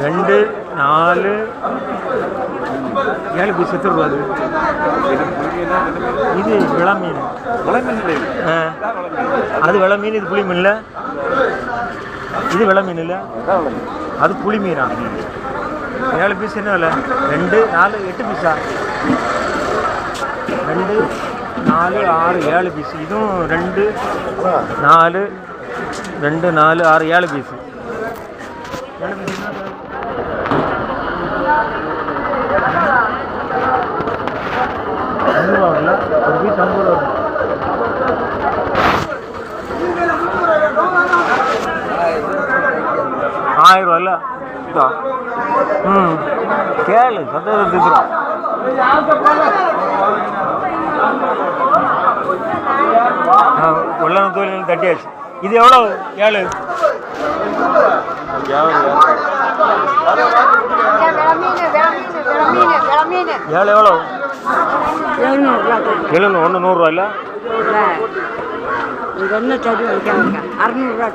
2 4 7 piece எத்தனை ரூபா அது? இது விள மீன். அது விள மீன், இது புளி மீன் இல்லை. இது விள மீன் இல்லை, அது புளி மீனா. 7 பீஸ் என்ன விலை? 2 4 8 பீஸா? 2 4 6 7 பீஸ். இதுவும் 2 4 2 4 6 7 பீஸ். 7 பீஸ் ரூபாவில் ஒரு பீஸ் 50 ரூபா. ₹1000 கேளு சந்தோஷத்துக்குறோம். வெள்ளம் தோல் தட்டியாச்சு. இது எவ்வளோ? 7 எவ்வளோ? 700 100 ரூபா இல்லை? 600 ரூபா